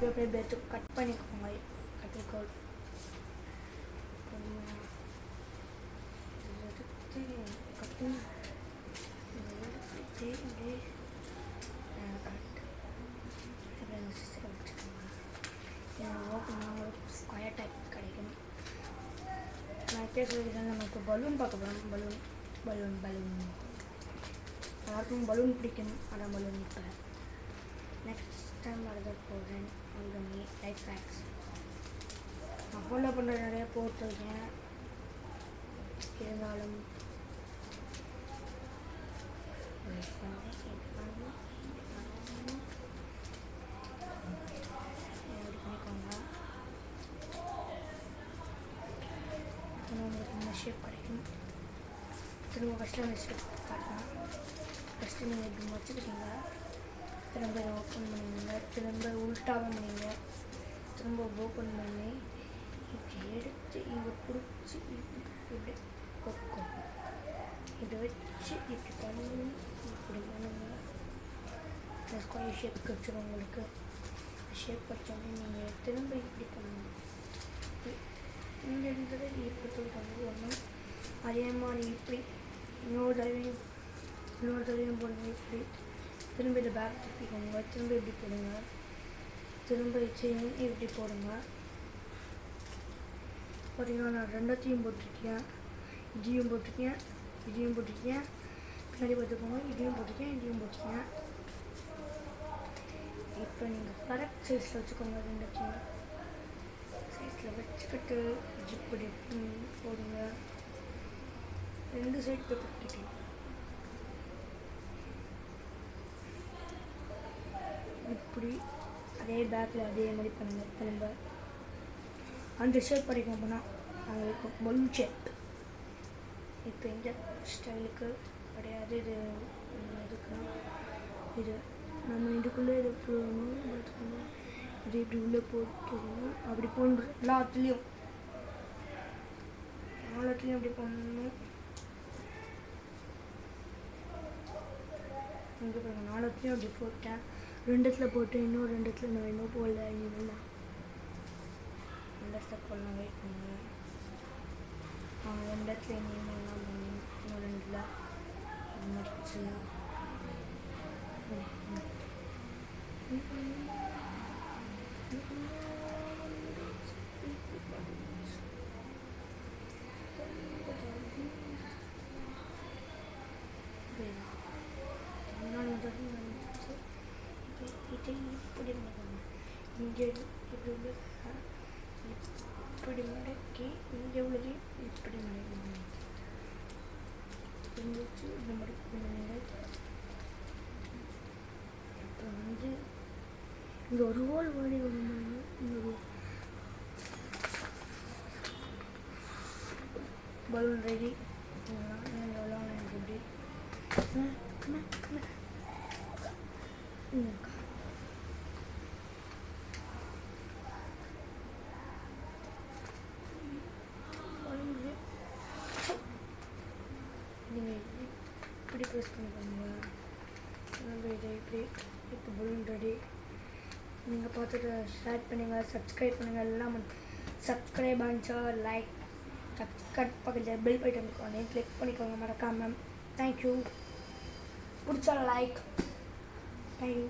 அப்படியே பேத்து கட் பண்ணிக்கோங்க. கத்திரிக்கோள் எடுத்து கட்டு எடுத்து அப்படியே கரெக்ட் அப்படியே சிஸ்டரை வச்சுக்கோங்க. ஓப்பன் உங்களுக்கு ஸ்கொயர் டைப் கிடைக்கும். நான் சொல்லிக்கிறேன், நமக்கு பலூன் பார்க்க போகிறோம். பலூன் எல்லாருக்கும் பலூன் பிடிக்கும். அதான் பலூன். இப்போ நெக்ஸ்ட் டைம் வரத போகிறேன். ஆல்கமி லைஃப் ஹேக்ஸ் நான் ஃபாலோ பண்ணுற நிறைய போட்டிருக்கேன். இருந்தாலும் உங்களுக்கு இந்த ஷேப் கிடைக்கும். திரும்ப ஃபஸ்ட்டில் இந்த ஷேப் காட்டலாம். ஃபஸ்ட்டு நீங்கள் இப்படி வச்சுக்கிட்டீங்க, திரும்ப இதை ஓப்பன் பண்ணிங்க, திரும்ப உள்டாவும் பண்ணிங்க, திரும்ப ஓப்பன் பண்ணி இப்படி எடுத்து இங்கே பிடிச்சி இப்படி கொக்கும். இதை வச்சு இப்படி பண்ணி இப்படி பண்ணுங்க. இந்த ஸ்கொயர் ஷேப் கிடச்சிடும் உங்களுக்கு. ஷேப் கிடச்சோடனே நீங்கள் திரும்ப இப்படி பண்ணணும். இங்கே இருந்தது இப்படி தூக்கிட்டு ஒன்றும் அதே மாதிரி இப்படி இன்னொரு தடவையும் போடுங்க. இப்படி திரும்ப இதை பேக் திருப்பிக்கோங்க. திரும்ப இப்படி போடுங்க. திரும்ப செயின் இப்படி போடுங்க. பார்த்தீங்கன்னா நான் ரெண்டத்தையும் போட்டிருக்கேன். இதையும் போட்டிருக்கேன். பின்னாடி பார்த்துக்கோங்க. இதையும் போட்டிருக்கேன். இப்போ நீங்கள் கரெக்ட் சைஸில் வச்சுக்கோங்க. ரெண்டத்தையும் சைஸில் வச்சுக்கிட்டு இப்படி போடுங்க. ரெண்டு சைட் போட்டுக்கலாம். இப்படி அதே பேக்கில் அதே மாதிரி பண்ணுங்கள். திரும்ப அந்த ஷேப் வரைக்கும் போனால் அவங்களுக்கு பலூன் ஷேப். இப்போ இந்த ஸ்டைலுக்கு கிடையாது. இது எதுக்குன்னா இது நம்ம இதுக்குள்ளே இது போடணும். பார்த்துக்கணும். இது இப்படி உள்ளே போட்டுக்கணும். அப்படி போன்ற எல்லாத்துலேயும் அப்படி பண்ணணும். இங்கே பாருங்கள், நாலுத்துலேயும் அப்படி போட்டேன். ரெண்டுத்துல போட்டு இன்னும் ரெண்டுத்துல நான் இன்னும் போடல. இனிமேல் ரெண்டு போடலாம். வெயிட் பண்ணுவேன். ரெண்டுத்துல இனிமேல்லாம் பண்ணி இன்னும் ரெண்டில் மடிச்சு இப்படி பண்ணிக்கோங்க. இங்கே இப்படி உள்ள இப்படி மடக்கி இங்கே உள்ளது இப்படி மடக்கணும். இருந்துச்சு இந்த மடக்கி. இப்போ இங்கே ஒரு ஹோல் வாடி வரணும். இங்கே ஒரு பலூன் ரெடி. நீங்கள் விளாட்லாம். எனக்கு எப்படி நீங்கள் இப்படி ப்ரெஸ் பண்ணிக்கோங்க. இதை இப்படி இப்போ பலூன் ரெடி. நீங்கள் பார்த்துட்டு ஷேர் பண்ணுங்கள், சப்ஸ்கிரைப் பண்ணுங்கள். எல்லாம் சப்ஸ்கிரைப் ஆனிச்சா லைக் சப்ஸ்கிரைப் பக்கத்தில் பெல் பட்டன் இருக்கும், கிளிக் பண்ணிக்கோங்க மறக்காமல். தேங்க்யூ. பிடிச்சா லைக். தேங்க்யூ.